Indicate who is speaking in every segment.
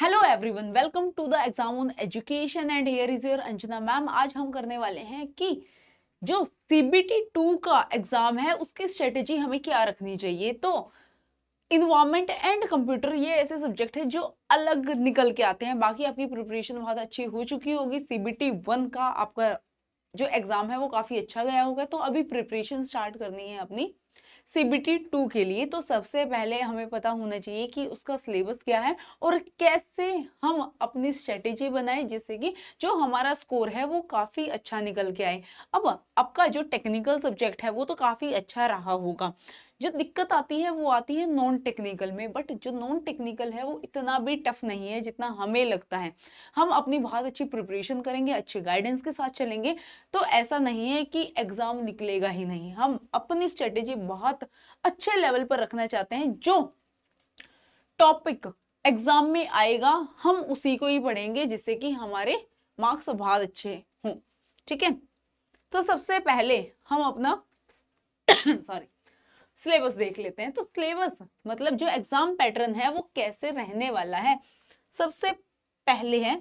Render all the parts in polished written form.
Speaker 1: Hello everyone, welcome to the exam on education and here is your Anjana ma'am. आज हम करने वाले हैं कि जो सीबीटी 2 का एग्जाम है उसकी स्ट्रेटेजी हमें क्या रखनी चाहिए। तो इन्वायरमेंट एंड कंप्यूटर ये ऐसे सब्जेक्ट है जो अलग निकल के आते हैं। बाकी आपकी प्रिपरेशन बहुत अच्छी हो चुकी होगी, सीबीटी 1 का आपका जो एग्जाम है वो काफी अच्छा गया होगा। तो अभी प्रिपरेशन स्टार्ट करनी है अपनी सीबीटी 2 के लिए। तो सबसे पहले हमें पता होना चाहिए कि उसका सिलेबस क्या है और कैसे हम अपनी स्ट्रेटेजी बनाएं जिससे कि जो हमारा स्कोर है वो काफी अच्छा निकल के आए। अब आपका जो टेक्निकल सब्जेक्ट है वो तो काफी अच्छा रहा होगा। जो दिक्कत आती है वो आती है नॉन टेक्निकल में, बट जो नॉन टेक्निकल है वो इतना भी टफ नहीं है जितना हमें लगता है। हम अपनी बहुत अच्छी प्रिपरेशन करेंगे, अच्छे गाइडेंस के साथ चलेंगे तो ऐसा नहीं है कि एग्जाम निकलेगा ही नहीं। हम अपनी स्ट्रेटेजी बहुत अच्छे लेवल पर रखना चाहते हैं। जो टॉपिक एग्जाम में आएगा हम उसी को ही पढ़ेंगे जिससे कि हमारे मार्क्स बहुत अच्छे हों। ठीक है, तो सबसे पहले हम अपना सॉरी सिलेबस देख लेते हैं। तो सिलेबस मतलब जो एग्जाम पैटर्न है वो कैसे रहने वाला है। सबसे पहले है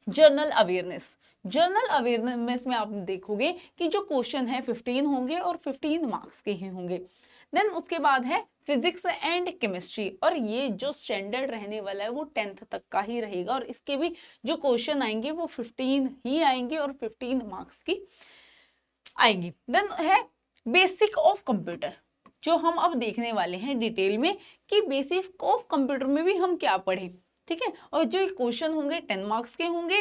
Speaker 1: जर्नल अवेयरनेस। जर्नल अवेयरनेस में आप देखोगे कि जो क्वेश्चन है 15 होंगे और 15 मार्क्स के ही होंगे। देन उसके बाद है फिजिक्स एंड केमिस्ट्री, और ये जो स्टैंडर्ड रहने वाला है वो 10th तक का ही रहेगा और इसके भी जो क्वेश्चन आएंगे वो 15 ही आएंगे और 15 मार्क्स की आएंगी। देन है बेसिक ऑफ कंप्यूटर, जो हम अब देखने वाले हैं डिटेल में कि बेसिक ऑफ कंप्यूटर में भी हम क्या पढ़ें। ठीक है, और जो क्वेश्चन होंगे 10 मार्क्स के होंगे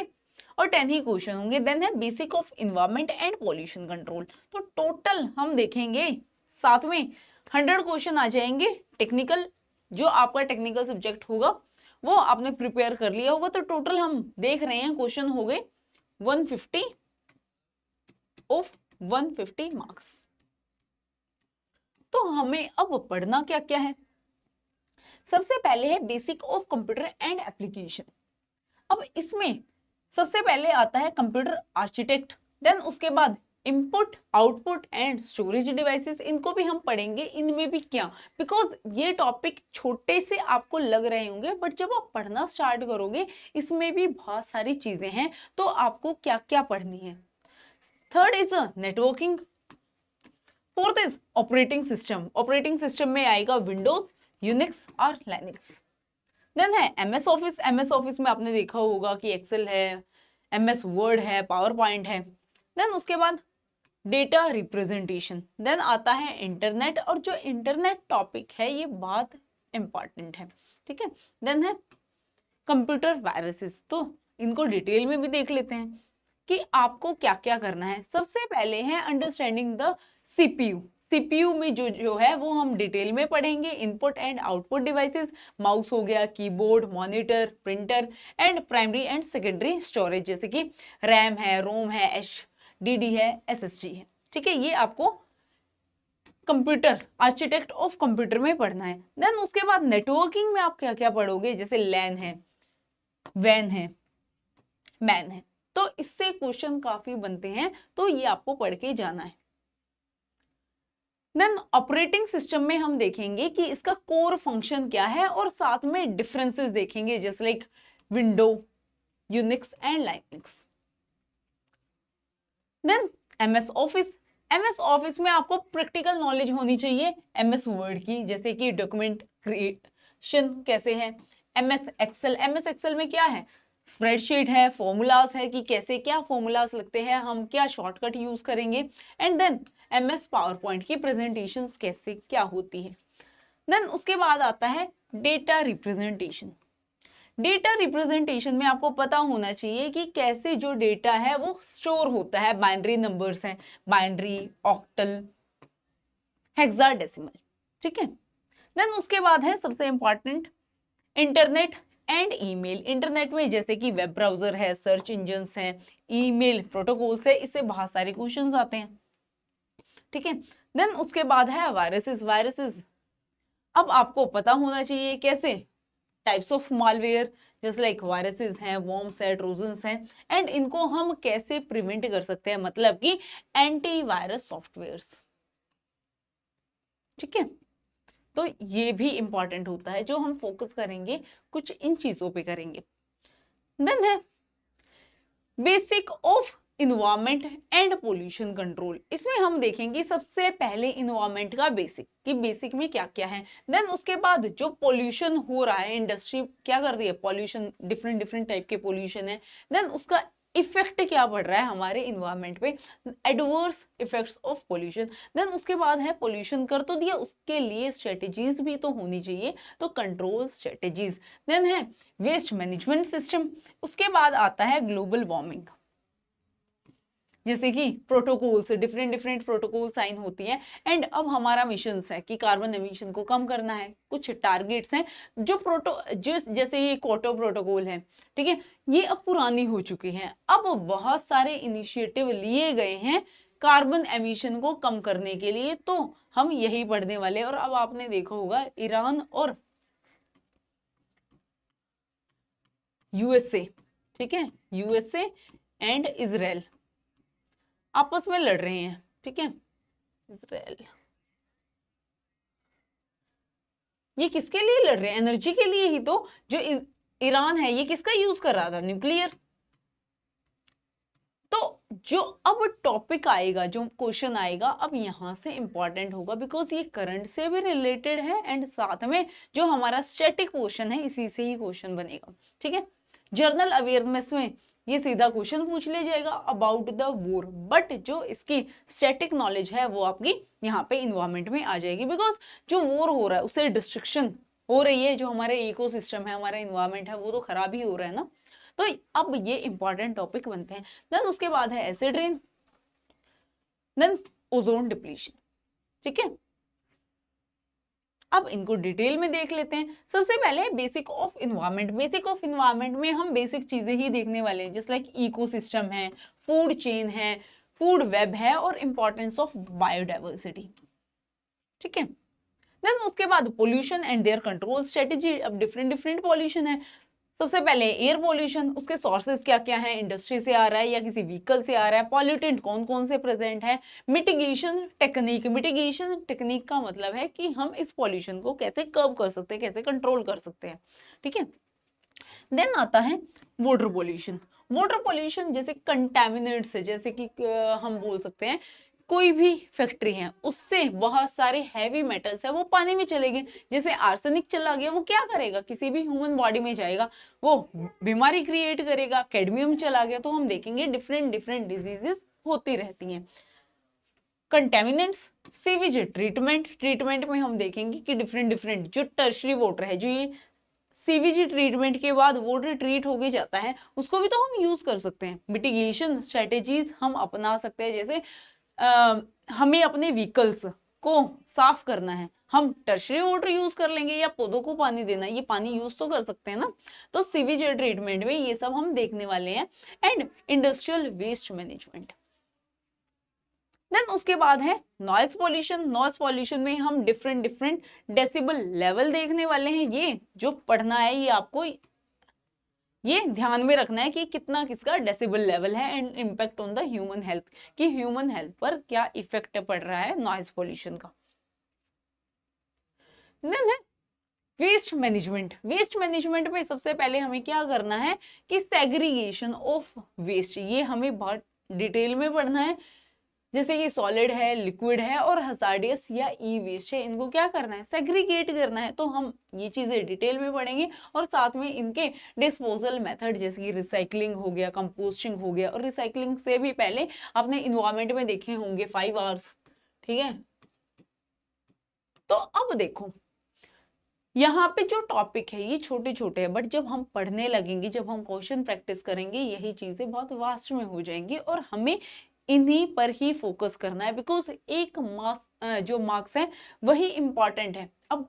Speaker 1: और 10 ही क्वेश्चन होंगे। देन है basic of environment and pollution control. तो टोटल हम देखेंगे साथ में 100 क्वेश्चन आ जाएंगे टेक्निकल। जो आपका टेक्निकल सब्जेक्ट होगा वो आपने प्रिपेयर कर लिया होगा। तो टोटल हम देख रहे हैं क्वेश्चन हो गए 150 ऑफ 150 मार्क्स। तो हमें अब पढ़ना क्या क्या है। सबसे पहले है basic of computer and application. अब इसमें सबसे पहले आता है कंप्यूटर आर्किटेक्ट। देन उसके बाद input output and storage devices, इनको भी हम पढ़ेंगे। इनमें भी क्या, बिकॉज ये टॉपिक छोटे से आपको लग रहे होंगे बट जब आप पढ़ना स्टार्ट करोगे इसमें भी बहुत सारी चीजें हैं। तो आपको क्या क्या पढ़नी है। Third is networking. Fourth is operating system. Operating system में आएगा विंडोज, यूनिक्स और लाइनिक्स। देन है एमएस ऑफिस। एमएस ऑफिस में आपने देखा होगा कि एक्सेल है, एमएस वर्ड है, पावर पॉइंट है। देन उसके बाद डेटा रिप्रेजेंटेशन। देन आता है इंटरनेट, और जो इंटरनेट टॉपिक है ये बहुत इंपॉर्टेंट है। ठीक है, देन है कंप्यूटर वायरसेस। तो इनको डिटेल में भी देख लेते हैं कि आपको क्या क्या करना है। सबसे पहले है अंडरस्टैंडिंग द सीपीयू। सीपीयू में जो जो है वो हम डिटेल में पढ़ेंगे। Input and output devices, mouse हो गया, keyboard, monitor, printer and primary and secondary storage, जैसे कि रैम है, रोम है, एचडीडी है, एसएसडी है। ठीक है, ये आपको कंप्यूटर आर्किटेक्ट ऑफ कंप्यूटर में पढ़ना है। देन उसके बाद नेटवर्किंग में आप क्या क्या पढ़ोगे, जैसे लैन है, वैन है, मैन है। तो इससे क्वेश्चन काफी बनते हैं, तो ये आपको पढ़ के जाना है। देन ऑपरेटिंग सिस्टम में हम देखेंगे कि इसका कोर फंक्शन क्या है और साथ में डिफरेंसेस देखेंगे, जैसे like window, Unix and Linux. Then MS Office. MS Office में आपको प्रैक्टिकल नॉलेज होनी चाहिए एमएस वर्ड की, जैसे कि डॉक्यूमेंट क्रिएशन कैसे है। MS Excel. एमएस एक्सेल में क्या है, स्प्रेडशीट है, फॉर्मूलाज है कि कैसे क्या फॉर्मूलाज लगते हैं, हम क्या शॉर्टकट यूज करेंगे। And then MS PowerPoint की प्रेजेंटेशन कैसे क्या होती है। देन उसके बाद आता है डेटा रिप्रेजेंटेशन। डेटा रिप्रेजेंटेशन में आपको पता होना चाहिए कि कैसे जो डेटा है वो स्टोर होता है। बाइनरी नंबर्स हैं, बाइनरी, ऑक्टल, हेक्साडेसिमल। ठीक है, देन उसके बाद है सबसे important internet and email. Internet में जैसे कि वेब ब्राउजर है, सर्च इंजन्स हैं, ईमेल प्रोटोकॉल्स है, इससे बहुत सारे क्वेश्चंस आते हैं। ठीक है, देन उसके बाद है वायरसेस। वायरसेस अब आपको पता होना चाहिए कैसे, टाइप्स ऑफ मालवेयर, जैसे लाइक वायरसेस हैं, वॉर्म्स है, ट्रोजन्स हैं, एंड इनको हम कैसे प्रिवेंट कर सकते हैं, मतलब कि एंटीवायरस सॉफ्टवेयर्स। ठीक है, तो ये भी इंपॉर्टेंट होता है, जो हम फोकस करेंगे कुछ इन चीजों पे करेंगे। देन है basic of environment and pollution control. इसमें हम देखेंगे सबसे पहले इन्वायरमेंट का बेसिक, कि बेसिक में क्या क्या है। देन उसके बाद जो पोल्यूशन हो रहा है, इंडस्ट्री क्या कर रही है, पोल्यूशन, डिफरेंट डिफरेंट टाइप के पोल्यूशन है, देन उसका इफेक्ट क्या पड़ रहा है हमारे इन्वायरमेंट पे, adverse effects of pollution. Then उसके बाद है पोल्यूशन कर तो दिया, उसके लिए स्ट्रेटेजीज भी तो होनी चाहिए, तो कंट्रोल स्ट्रेटेजीज। देन है वेस्ट मैनेजमेंट सिस्टम। उसके बाद आता है ग्लोबल वार्मिंग, जैसे कि protocols, different different protocol sign होती है। एंड अब हमारा मिशन है कि कार्बन एमिशन को कम करना है, कुछ टारगेट्स हैं जो जैसे ये क्योटो प्रोटोकॉल है, ठीक है, ये अब पुरानी हो चुकी हैं। अब बहुत सारे इनिशिएटिव लिए गए हैं कार्बन एमिशन को कम करने के लिए, तो हम यही पढ़ने वाले हैं। और अब आपने देखा होगा ईरान और यूएसए, ठीक है, यूएसए एंड इजराइल आपस में लड़ रहे हैं, ठीक है। इजराइल ये किसके लिए लड़ रहे हैं, एनर्जी के लिए ही तो। जो ईरान है ये किसका यूज कर रहा था, न्यूक्लियर। तो जो अब टॉपिक आएगा, जो क्वेश्चन आएगा अब यहां से इंपॉर्टेंट होगा, बिकॉज ये करंट से भी रिलेटेड है एंड साथ में जो हमारा स्टैटिक क्वेश्चन है इसी से ही क्वेश्चन बनेगा, ठीक है। जर्नल अवेयरनेस में ये सीधा क्वेश्चन पूछ लिया जाएगा अबाउट द वॉर, बट जो इसकी स्टैटिक नॉलेज है वो आपकी यहाँ पे इन्वायरमेंट में आ जाएगी, बिकॉज जो वॉर हो रहा है उससे डिस्ट्रक्शन हो रही है, जो हमारे इकोसिस्टम है, हमारा इन्वायरमेंट है, वो तो खराब ही हो रहा है ना। तो अब ये इंपॉर्टेंट टॉपिक बनते हैं। देन उसके बाद है acid rain, then ozone depletion, ठीक है। अब इनको डिटेल में देख लेते हैं। सबसे पहले basic of environment. Basic of environment में हम बेसिक चीजें ही देखने वाले हैं, जस्ट लाइक इकोसिस्टम है, फूड चेन है, फूड वेब है, और इंपॉर्टेंस ऑफ बायोडाइवर्सिटी, ठीक है। देन उसके बाद pollution and their control strategy. अब डिफरेंट डिफरेंट पोल्यूशन है। सबसे पहले एयर पोल्यूशन, उसके सोर्सेज क्या क्या हैं, इंडस्ट्री से आ रहा है या किसी व्हीकल से आ रहा है, पॉल्यूटेंट कौन कौन से प्रेजेंट है, मिटिगेशन टेक्निक। मिटिगेशन टेक्निक का मतलब है कि हम इस पॉल्यूशन को कैसे कर्ब कर सकते हैं, कैसे कंट्रोल कर सकते हैं, ठीक है। देन आता है वाटर पोल्यूशन। वाटर पोल्यूशन जैसे कंटेमिनेट्स है, जैसे कि हम बोल सकते हैं कोई भी फैक्ट्री है उससे बहुत सारे हैवी मेटल्स है वो पानी में चले गए, जैसे आर्सेनिक चला गया, वो क्या करेगा, किसी भी ह्यूमन बॉडी में जाएगा, वो बीमारी क्रिएट करेगा। कैडमियम चला गया, तो हम देखेंगे डिफरेंट डिफरेंट डिजीजेस होती रहती हैं। Contaminants, sewage treatment. ट्रीटमेंट में हम देखेंगे कि डिफरेंट डिफरेंट जो टर्शरी वाटर है, जो ये सीवीजी ट्रीटमेंट के बाद वाटर ट्रीट होके जाता है, उसको भी तो हम यूज कर सकते हैं। मिटिगेशन स्ट्रेटेजीज हम अपना सकते हैं, जैसे हमें अपने व्हीकल्स को साफ करना है, हम टर्शरी वाटर यूज कर लेंगे, या पौधों को पानी देना है, ये पानी यूज तो कर सकते हैं ना। तो सीवेज ट्रीटमेंट में ये सब हम देखने वाले हैं। And industrial waste management. Then उसके बाद है नॉइज पॉल्यूशन। नॉइज पॉल्यूशन में हम डिफरेंट डिफरेंट डेसिबल लेवल देखने वाले हैं। ये जो पढ़ना है ये आपको ये ध्यान में रखना है कि कितना किसका डेसिबल लेवल है, and impact on the human health, कि ह्यूमन हेल्थ पर क्या इफेक्ट पड़ रहा है नॉइज पॉल्यूशन का। देन है वेस्ट मैनेजमेंट। वेस्ट मैनेजमेंट में सबसे पहले हमें क्या करना है कि सेग्रीगेशन ऑफ वेस्ट, ये हमें बहुत डिटेल में पढ़ना है। जैसे कि सॉलिड है, लिक्विड है और हजार्डियस या ई वेस्ट है, इनको क्या करना है, सेग्रीगेट करना है। तो हम ये चीजें डिटेल में पढ़ेंगे, और साथ में इनके डिस्पोजल मेथड, जैसे कि रिसाइकलिंग हो गया, कंपोस्टिंग हो गया, और रिसाइकलिंग से भी पहले आपने इन्वायरमेंट में देखे होंगे 5 आवर्स, ठीक है। तो अब देखो यहाँ पे जो टॉपिक है ये छोटे छोटे हैं, बट जब हम पढ़ने लगेंगे, जब हम क्वेश्चन प्रैक्टिस करेंगे, यही चीजें बहुत वास्ट में हो जाएंगी, और हमें इन्हीं पर ही फोकस करना है, बिकॉज एक मार्क्स जो मार्क्स है वही इंपॉर्टेंट है। अब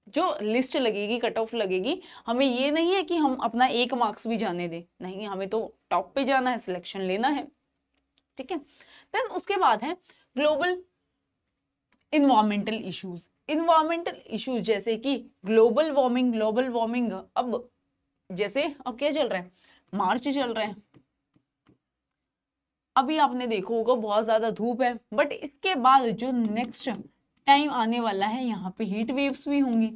Speaker 1: जो लिस्ट लगेगी, कट ऑफ लगेगी, हमें ये नहीं है कि हम अपना 1 मार्क्स भी जाने दें, नहीं, हमें तो टॉप पे जाना है, सिलेक्शन लेना है, ठीक है। देन उसके बाद है global environmental issues. Environmental issues जैसे कि ग्लोबल वार्मिंग। ग्लोबल वार्मिंग अब जैसे अब क्या चल रहा है, मार्च चल रहा है, अभी आपने देखा होगा बहुत ज्यादा धूप है, बट इसके बाद जो नेक्स्ट टाइम आने वाला है, यहाँ पे हीट वेव्स भी होंगी,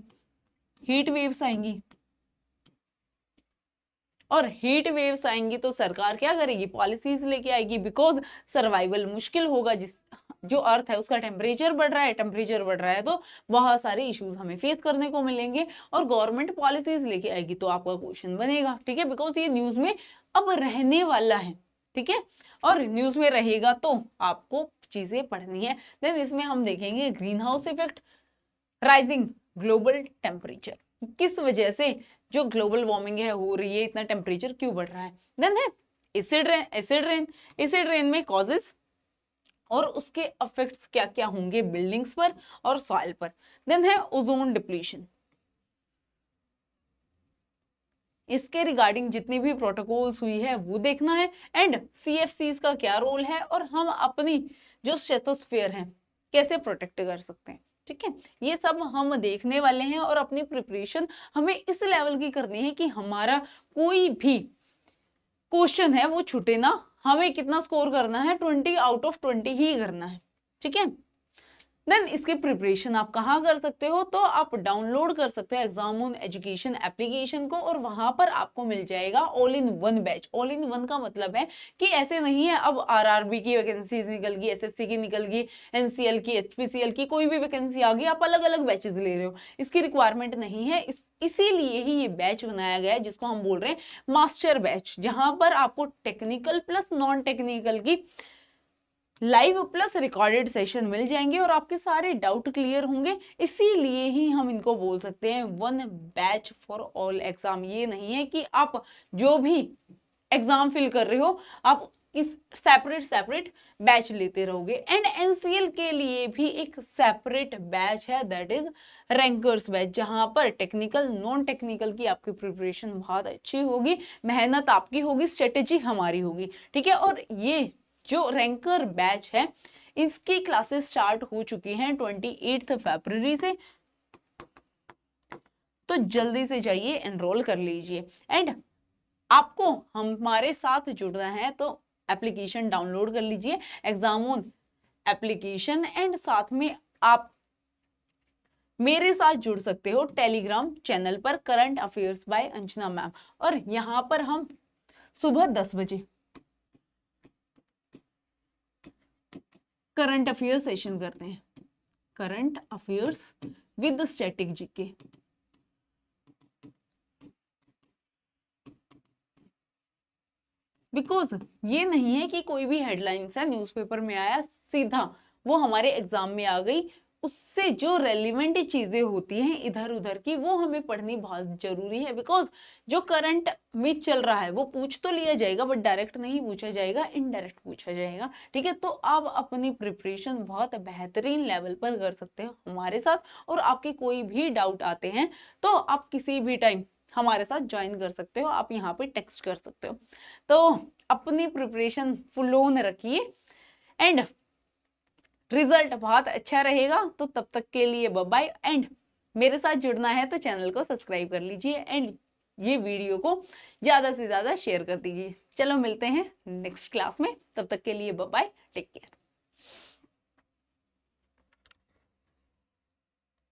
Speaker 1: हीट वेव्स आएंगी, और हीट वेव्स आएंगी तो सरकार क्या करेगी, पॉलिसीज लेके आएगी, बिकॉज सर्वाइवल मुश्किल होगा। जिस जो अर्थ है उसका टेम्परेचर बढ़ रहा है, टेम्परेचर बढ़ रहा है तो बहुत सारे इश्यूज हमें फेस करने को मिलेंगे, और गवर्नमेंट पॉलिसीज लेके आएगी तो आपका क्वेश्चन बनेगा, ठीक है, बिकॉज ये न्यूज में अब रहने वाला है, ठीक है, और न्यूज में रहेगा तो आपको चीजें पढ़नी है। देन इसमें हम देखेंगे green house effect, rising global temperature, किस वजह से जो ग्लोबल वार्मिंग है हो रही है, इतना टेम्परेचर क्यों बढ़ रहा है। देन है एसिड रेन, एसिड रेन में कॉजेस और उसके इफेक्ट्स क्या क्या होंगे बिल्डिंग्स पर और सॉइल पर। देन है ओजोन डिप्लीशन, इसके रिगार्डिंग जितनी भी प्रोटोकॉल्स हुई है वो देखना है, एंड सीएफसीज का क्या रोल है, और हम अपनी जो स्ट्रेटोस्फीयर है कैसे प्रोटेक्ट कर सकते हैं, ठीक है, ये सब हम देखने वाले हैं। और अपनी प्रिपरेशन हमें इस लेवल की करनी है कि हमारा कोई भी क्वेश्चन है वो छूटे ना। हमें कितना स्कोर करना है, 20 आउट ऑफ 20 ही करना है, ठीक है। देन इसके प्रिपरेशन आप कहाँ कर सकते हो, तो आप डाउनलोड कर सकते हो एग्जाम ऑन एजुकेशन एप्लीकेशन को, और वहां पर आपको मिल जाएगा all in one batch. All in one का मतलब है कि ऐसे नहीं है अब आरआरबी की वैकेंसी निकल गई, एसएससी की निकल गई, एनसीएल की, एचपीसीएल की, कोई भी वैकेंसी आ गई आप अलग अलग बैचेस ले रहे हो, इसकी रिक्वायरमेंट नहीं है। इसीलिए ही ये बैच बनाया गया है जिसको हम बोल रहे हैं मास्टर बैच, जहां पर आपको टेक्निकल प्लस नॉन टेक्निकल की लाइव प्लस रिकॉर्डेड सेशन मिल जाएंगे और आपके सारे डाउट क्लियर होंगे। इसीलिए ही हम इनको बोल सकते हैं one batch for all exam. ये नहीं है कि आप जो भी एग्जाम फिल कर रहे हो आप किस सेपरेट बैच लेते रहोगे। एंड एनसीएल के लिए भी एक सेपरेट बैच है, दैट इज रैंकर्स बैच, जहां पर टेक्निकल नॉन टेक्निकल की आपकी प्रिपरेशन बहुत अच्छी होगी, मेहनत आपकी होगी, स्ट्रेटेजी हमारी होगी, ठीक है। और ये जो रैंकर बैच है इसकी क्लासेस स्टार्ट हो चुकी हैं 28 फरवरी से, तो जल्दी से जाइए एनरोल कर लीजिए। एंड आपको हमारे साथ जुड़ना है तो एप्लीकेशन डाउनलोड कर लीजिए, एग्जाम ऑन एप्लीकेशन, एंड साथ में आप मेरे साथ जुड़ सकते हो टेलीग्राम चैनल पर, current affairs by Anjana ma'am, और यहां पर हम सुबह 10 बजे करंट अफेयर्स सेशन करते हैं, current affairs with static GK. Because ये नहीं है कि कोई भी हेडलाइंस है न्यूज़पेपर में आया सीधा वो हमारे एग्जाम में आ गई, उससे जो रेलिवेंट चीजें होती हैं इधर उधर की वो हमें पढ़नी बहुत जरूरी है। बिकॉज जो करंट में चल रहा है वो पूछ तो लिया जाएगा बट डायरेक्ट नहीं पूछा जाएगा, इनडायरेक्ट पूछा जाएगा, ठीक है। तो आप अपनी प्रिपरेशन बहुत बेहतरीन लेवल पर कर सकते हो हमारे साथ, और आपके कोई भी डाउट आते हैं तो आप किसी भी टाइम हमारे साथ ज्वाइन कर सकते हो, आप यहाँ पे टेक्स्ट कर सकते हो। तो अपनी प्रिपरेशन फुल ऑन रखिए एंड रिजल्ट बहुत अच्छा रहेगा। तो तब तक के लिए बाय बाय, एंड मेरे साथ जुड़ना है तो चैनल को सब्सक्राइब कर लीजिए एंड ये वीडियो को ज्यादा से ज्यादा शेयर कर दीजिए। चलो मिलते हैं नेक्स्ट क्लास में, तब तक के लिए बाय बाय, टेक केयर।